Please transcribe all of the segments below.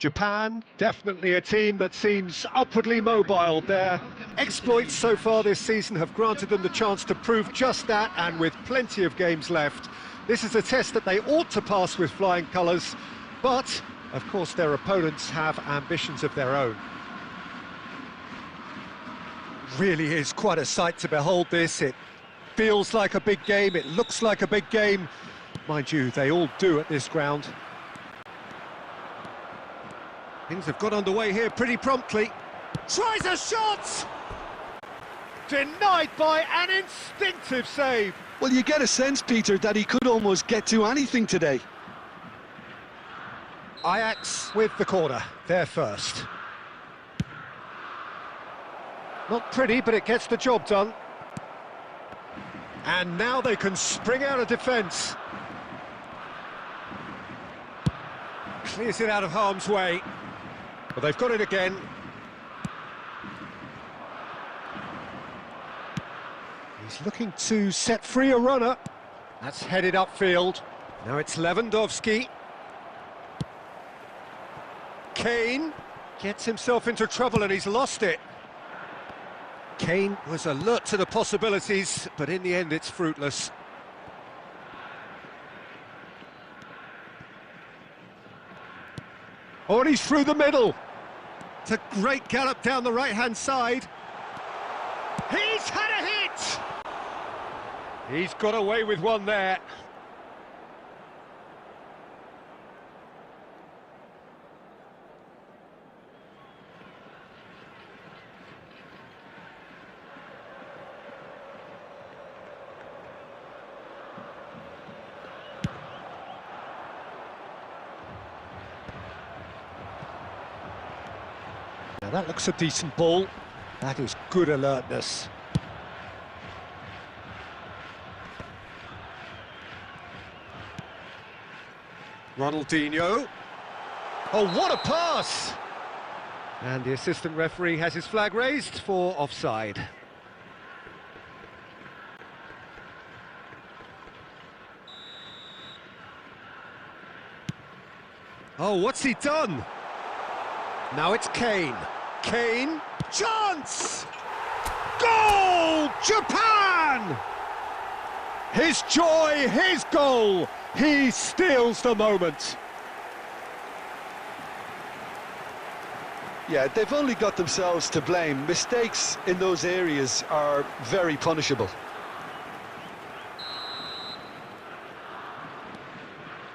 Japan, definitely a team that seems upwardly mobile. Their exploits so far this season have granted them the chance to prove just that, and with plenty of games left. This is a test that they ought to pass with flying colours, but, of course, their opponents have ambitions of their own. Really is quite a sight to behold this. It feels like a big game, it looks like a big game. Mind you, they all do at this ground. Things have got underway here pretty promptly. Tries a shot! Denied by an instinctive save. Well, you get a sense, Peter, that he could almost get to anything today. Ajax with the corner, they're first. Not pretty, but it gets the job done. And now they can spring out of defence. Clears it out of harm's way. But they've got it again. He's looking to set free a runner. That's headed upfield. Now it's Lewandowski. Kane gets himself into trouble and he's lost it. Kane was alert to the possibilities, but in the end it's fruitless. Oh, and he's through the middle. It's a great gallop down the right-hand side. He's had a hit! He's got away with one there. Now that looks a decent ball. That is good alertness. Ronaldinho. Oh, what a pass! And the assistant referee has his flag raised for offside. Oh, what's he done? Now it's Kane. Kane, chance! Goal! Japan! His joy, his goal. He steals the moment. Yeah, they've only got themselves to blame. Mistakes in those areas are very punishable.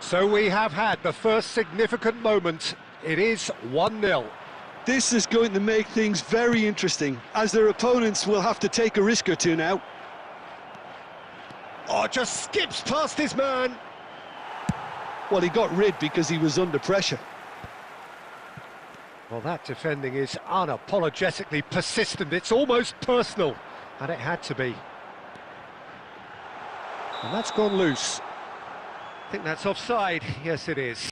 So we have had the first significant moment. It is 1-0. This is going to make things very interesting, as their opponents will have to take a risk or two now. Oh, just skips past his man. Well, he got rid because he was under pressure. Well, that defending is unapologetically persistent. It's almost personal, and it had to be. And that's gone loose. I think that's offside. Yes, it is.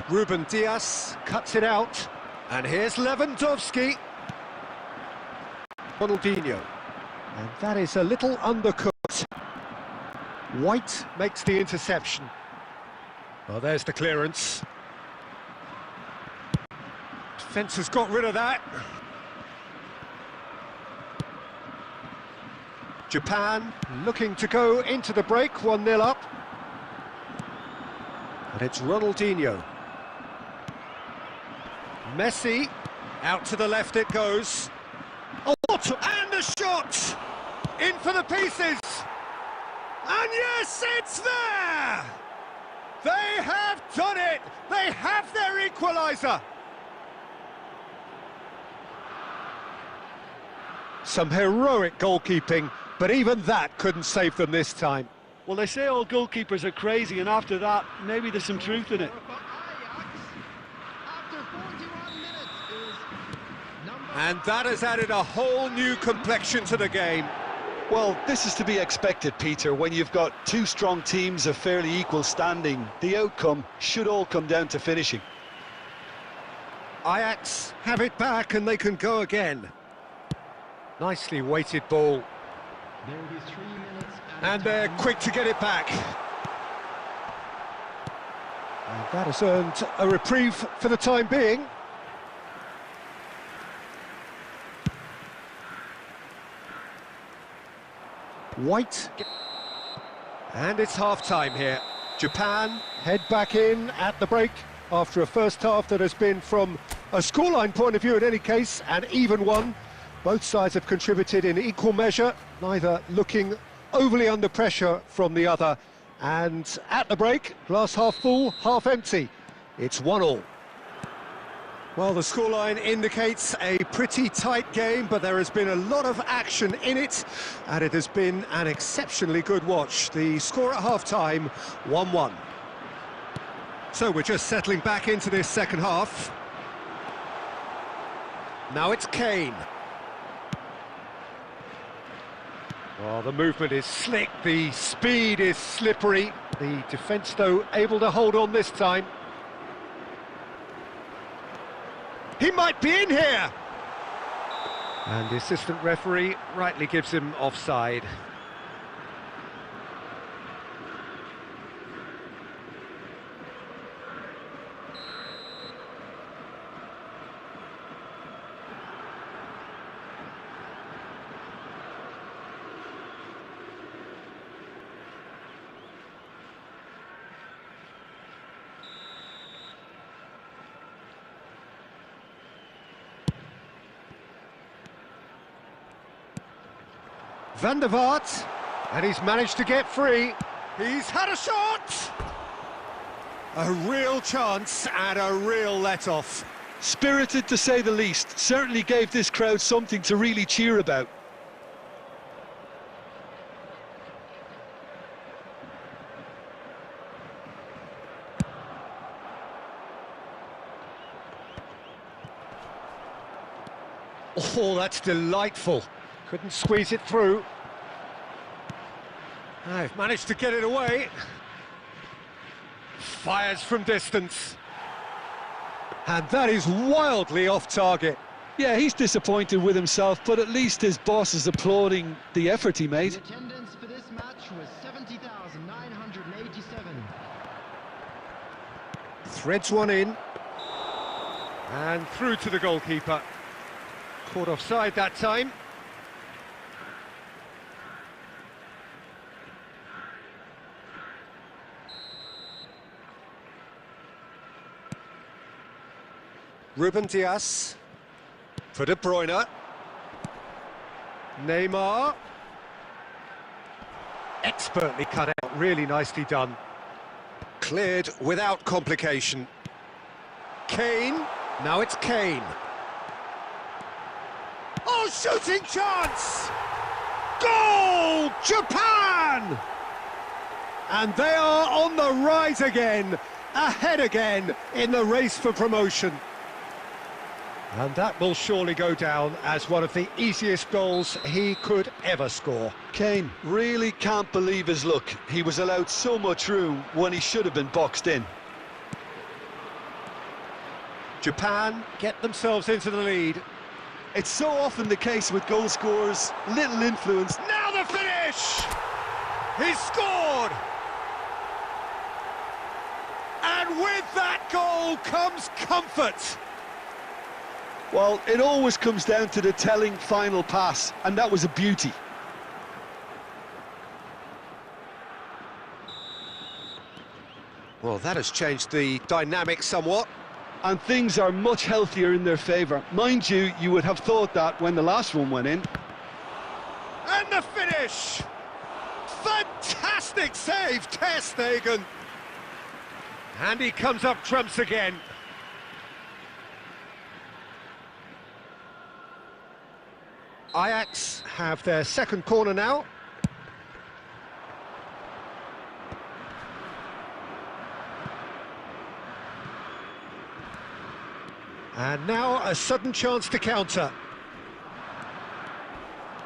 Ruben Dias cuts it out, and here's Lewandowski. Ronaldinho, and that is a little undercut. White makes the interception. Well, there's the clearance. Defence has got rid of that. Japan looking to go into the break, 1-0 up. And it's Ronaldinho. Messi, out to the left it goes. Oh, and the shot! In for the pieces! And yes, it's there! They have done it! They have their equaliser! Some heroic goalkeeping, but even that couldn't save them this time. Well, they say all goalkeepers are crazy, and after that, maybe there's some truth in it. And that has added a whole new complexion to the game. Well, this is to be expected, Peter. When you've got two strong teams of fairly equal standing, the outcome should all come down to finishing. Ajax have it back and they can go again. Nicely weighted ball. There will be 3 minutes. And they're quick to get it back. And that has earned a reprieve for the time being. White, and it's half-time here. Japan head back in at the break after a first half that has been, from a scoreline point of view in any case, an even one. Both sides have contributed in equal measure, neither looking overly under pressure from the other. And at the break, glass half full, half empty. It's 1-1. Well, the scoreline indicates a pretty tight game, but there has been a lot of action in it, and it has been an exceptionally good watch. The score at half-time, 1-1. So we're just settling back into this second half. Now it's Kane. Well, the movement is slick, the speed is slippery. The defence, though, able to hold on this time. He might be in here! And the assistant referee rightly gives him offside. Van der Vaart, and he's managed to get free. He's had a shot! A real chance and a real let-off. Spirited to say the least. Certainly gave this crowd something to really cheer about. Oh, that's delightful. Couldn't squeeze it through. I've managed to get it away. Fires from distance. And that is wildly off target. Yeah, he's disappointed with himself, but at least his boss is applauding the effort he made. The attendance for this match was 70,987. Threads one in. And through to the goalkeeper. Caught offside that time. Ruben Dias for De Bruyne. Neymar. Expertly cut out, really nicely done. Cleared without complication. Kane, now it's Kane. Oh, shooting chance! Goal! Japan! And they are on the rise again, ahead again in the race for promotion. And that will surely go down as one of the easiest goals he could ever score. Kane really can't believe his luck. He was allowed so much room when he should have been boxed in. Japan get themselves into the lead. It's so often the case with goal scorers, little influence. Now the finish! He scored! And with that goal comes comfort. Well, it always comes down to the telling final pass, and that was a beauty. Well, that has changed the dynamic somewhat. And things are much healthier in their favour. Mind you, you would have thought that when the last one went in. And the finish! Fantastic save, Ter Stegen. And he comes up trumps again. Ajax have their second corner now. And now a sudden chance to counter.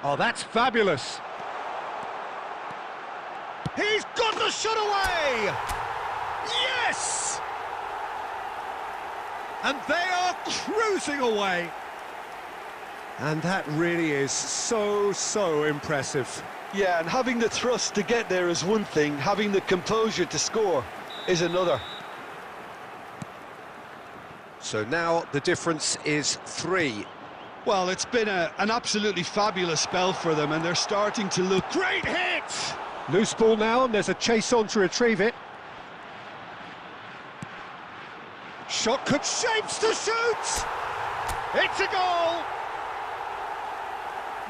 Oh, that's fabulous. He's got the shot away! Yes! And they are cruising away. And that really is so impressive. Yeah, and having the thrust to get there is one thing, having the composure to score is another. So now the difference is 3. Well, it's been an absolutely fabulous spell for them, and they're starting to look... Great hit! Loose ball now, and there's a chase on to retrieve it. Shot could shapes to shoot! It's a goal!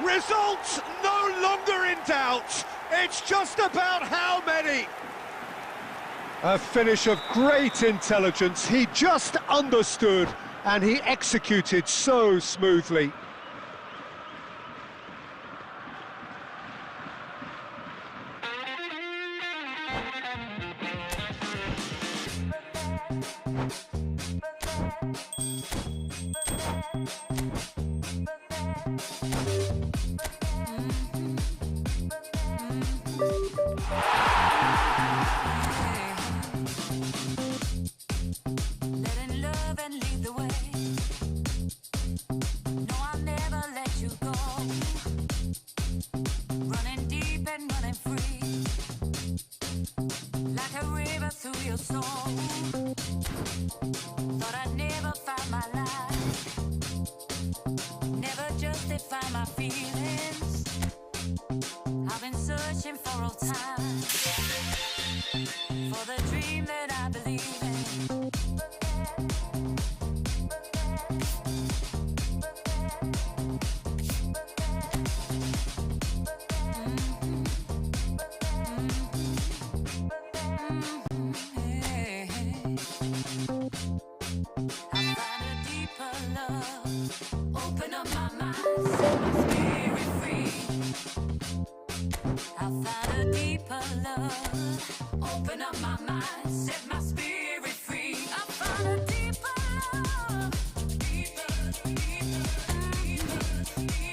Results no longer in doubt. It's just about how many. A finish of great intelligence. He just understood and he executed so smoothly. Thought I'd never find my life, never justify my feelings. I've been searching for all time, for the dream that I believe in. I find a deeper love. Open up my mind, set my spirit free. I found a deeper love. Deeper, deeper, deeper, deeper,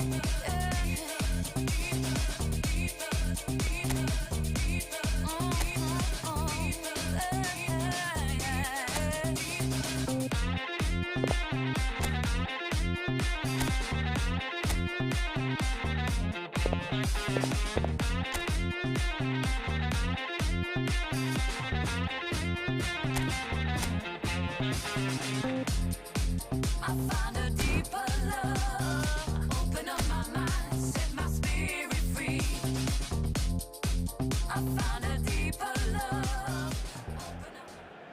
I found a deeper love. Open up my mind, set my spirit free. I found a deeper love.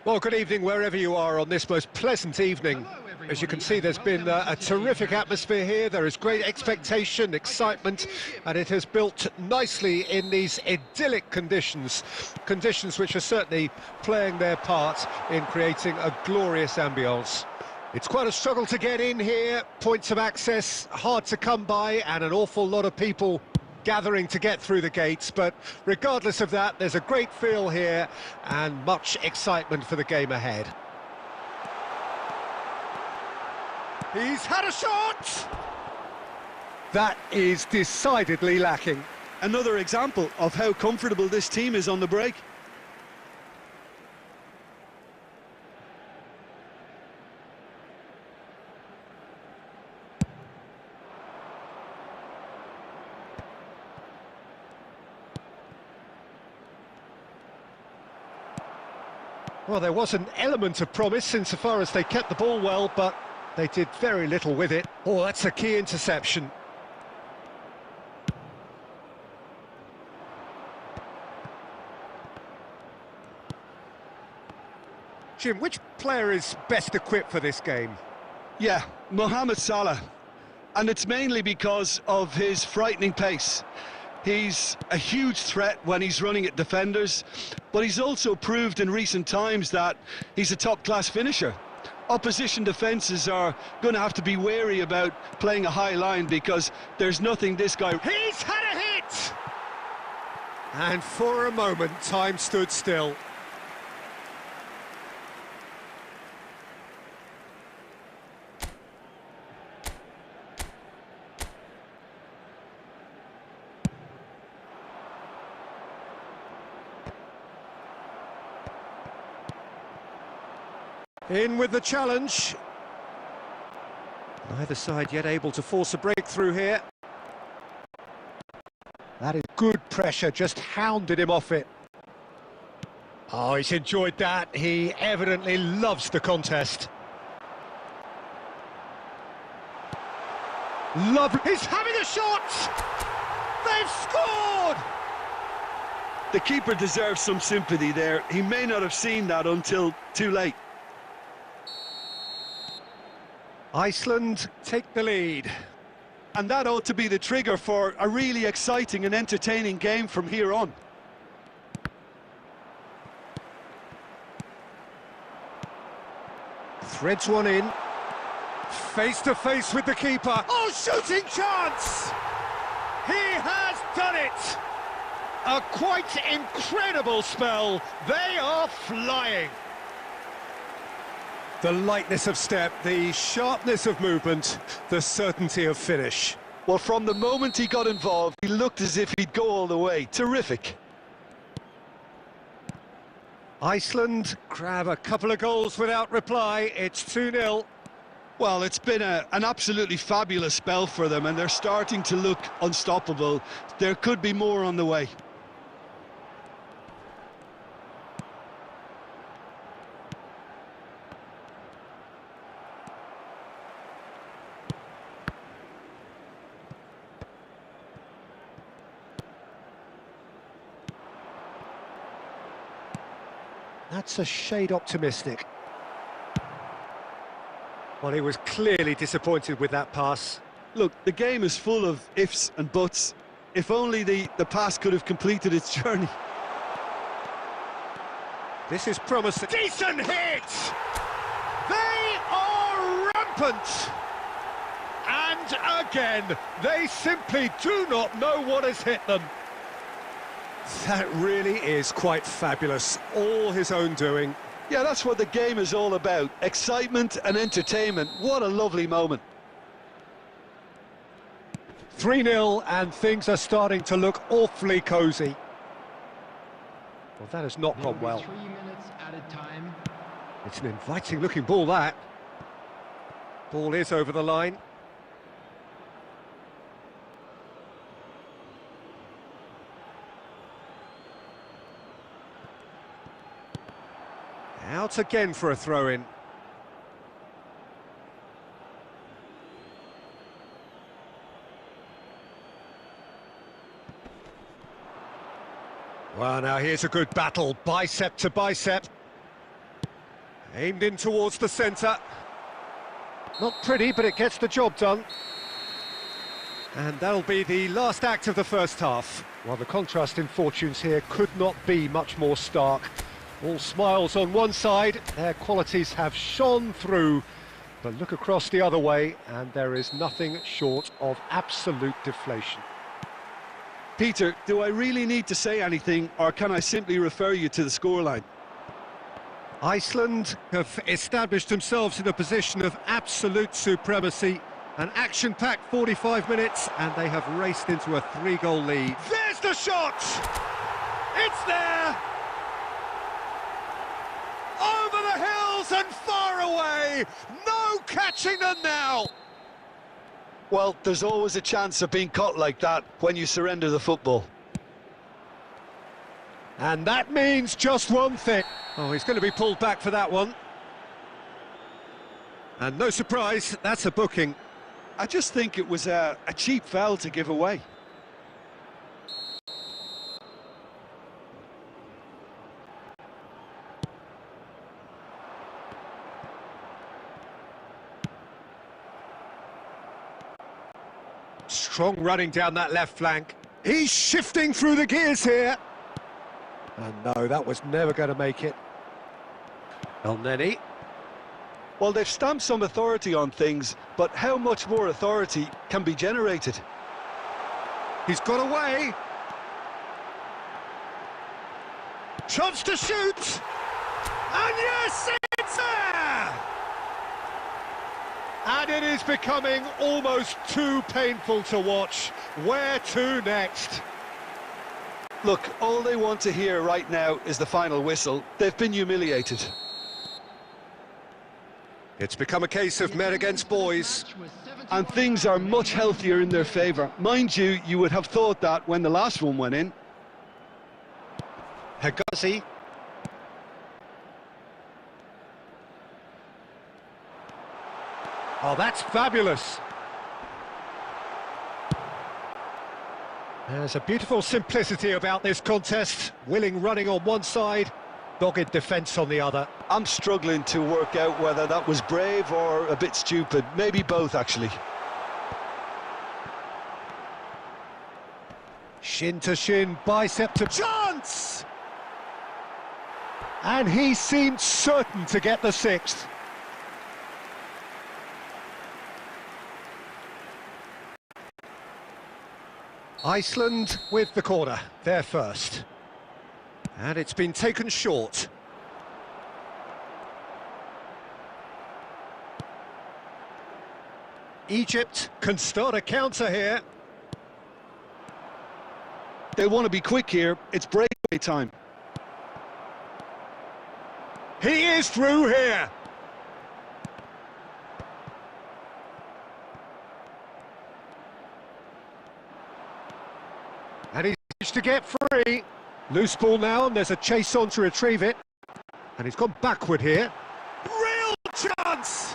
Well, good evening wherever you are on this most pleasant evening. As you can see, there's been a terrific atmosphere here. There is great expectation, excitement, and it has built nicely in these idyllic conditions. Conditions which are certainly playing their part in creating a glorious ambience. It's quite a struggle to get in here, points of access hard to come by, and an awful lot of people gathering to get through the gates, but regardless of that, there's a great feel here and much excitement for the game ahead. He's had a shot! That is decidedly lacking. Another example of how comfortable this team is on the break. Well, there was an element of promise insofar as they kept the ball well, but they did very little with it. Oh, that's a key interception. Jim, which player is best equipped for this game? Yeah, Mohamed Salah. And it's mainly because of his frightening pace. He's a huge threat when he's running at defenders, but he's also proved in recent times that he's a top-class finisher. Opposition defences are going to have to be wary about playing a high line because there's nothing this guy... He's had a hit! And for a moment, time stood still. In with the challenge. Neither side yet able to force a breakthrough here. That is good pressure, just hounded him off it. Oh, he's enjoyed that. He evidently loves the contest. Lovely. He's having a shot! They've scored! The keeper deserves some sympathy there. He may not have seen that until too late. Iceland take the lead. And that ought to be the trigger for a really exciting and entertaining game from here on. Threads one in. Face to face with the keeper. Oh, shooting chance! He has done it! A quite incredible spell. They are flying. The lightness of step, the sharpness of movement, the certainty of finish. Well, from the moment he got involved, he looked as if he'd go all the way. Terrific. Iceland grab a couple of goals without reply. It's 2-0. Well, it's been an absolutely fabulous spell for them, and they're starting to look unstoppable. There could be more on the way. That's a shade optimistic. Well, he was clearly disappointed with that pass. Look, the game is full of ifs and buts. If only the pass could have completed its journey. This is promising. Decent hit! They are rampant! And again, they simply do not know what has hit them. That really is quite fabulous. All his own doing. Yeah, that's what the game is all about. Excitement and entertainment. What a lovely moment. 3-0 and things are starting to look awfully cosy. Well, that has not gone well. 3 minutes added time. It's an inviting looking ball, that. Ball is over the line. Out again for a throw-in. Well, now here's a good battle, bicep to bicep. Aimed in towards the centre. Not pretty, but it gets the job done. And that'll be the last act of the first half. While the contrast in fortunes here could not be much more stark. All smiles on one side, their qualities have shone through. But look across the other way, and there is nothing short of absolute deflation. Peter, do I really need to say anything, or can I simply refer you to the scoreline? Iceland have established themselves in a position of absolute supremacy. An action-packed 45 minutes, and they have raced into a 3-goal lead. There's the shot! It's there! Over the hills and far away! No catching them now! Well, there's always a chance of being caught like that when you surrender the football. And that means just one thing. Oh, he's going to be pulled back for that one. And no surprise, that's a booking. I just think it was a cheap foul to give away. Strong running down that left flank. He's shifting through the gears here. And no, that was never going to make it. El Neni. Well, they've stamped some authority on things, but how much more authority can be generated? He's got away. Chance to shoot. And yes, it's there! And it is becoming almost too painful to watch. Where to next? Look, all they want to hear right now is the final whistle. They've been humiliated. It's become a case of men against boys. And things are much healthier in their favour. Mind you, you would have thought that when the last one went in. Hegazi. Oh, that's fabulous. There's a beautiful simplicity about this contest. Willing running on one side, dogged defence on the other. I'm struggling to work out whether that was brave or a bit stupid. Maybe both, actually. Shin to shin, bicep to chance! And he seemed certain to get the sixth. Iceland with the corner, they're first. And it's been taken short. Egypt can start a counter here. They want to be quick here. It's breakaway time. He is through here. And he's managed to get free. Loose ball now, and there's a chase on to retrieve it. And he's gone backward here. Real chance!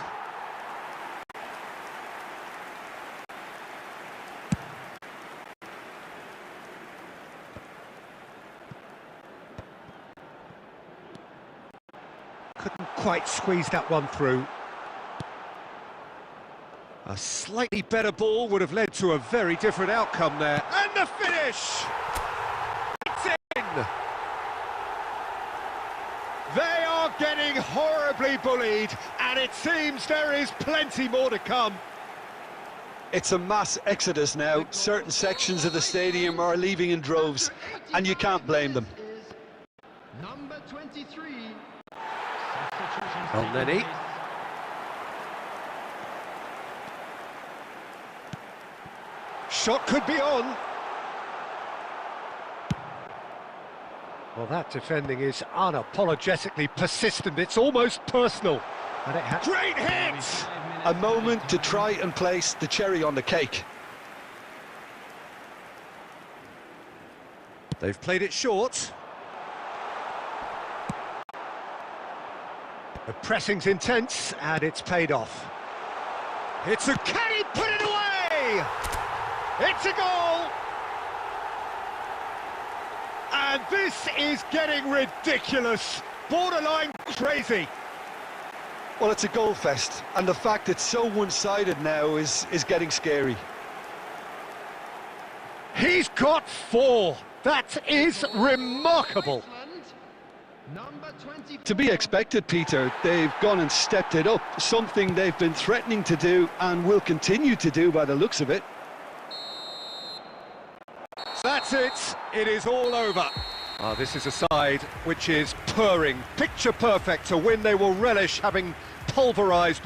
Couldn't quite squeeze that one through. A slightly better ball would have led to a very different outcome there. And the finish! It's in! They are getting horribly bullied, and it seems there is plenty more to come. It's a mass exodus now. Certain sections of the stadium are leaving in droves, and you can't blame them. Number 23. El Neni. Shot could be on. Well, that defending is unapologetically persistent. It's almost personal. And it had great hits! A moment to try and place the cherry on the cake. They've played it short. The pressing's intense, and it's paid off. It's a... Can he put it away? It's a goal! And this is getting ridiculous. Borderline crazy. Well, it's a goal fest, and the fact it's so one-sided now is getting scary. He's got 4. That is remarkable. Number 20. To be expected, Peter. They've gone and stepped it up, something they've been threatening to do and will continue to do by the looks of it. That's it. It is all over. This is a side which is purring, picture perfect, a win they will relish, having pulverised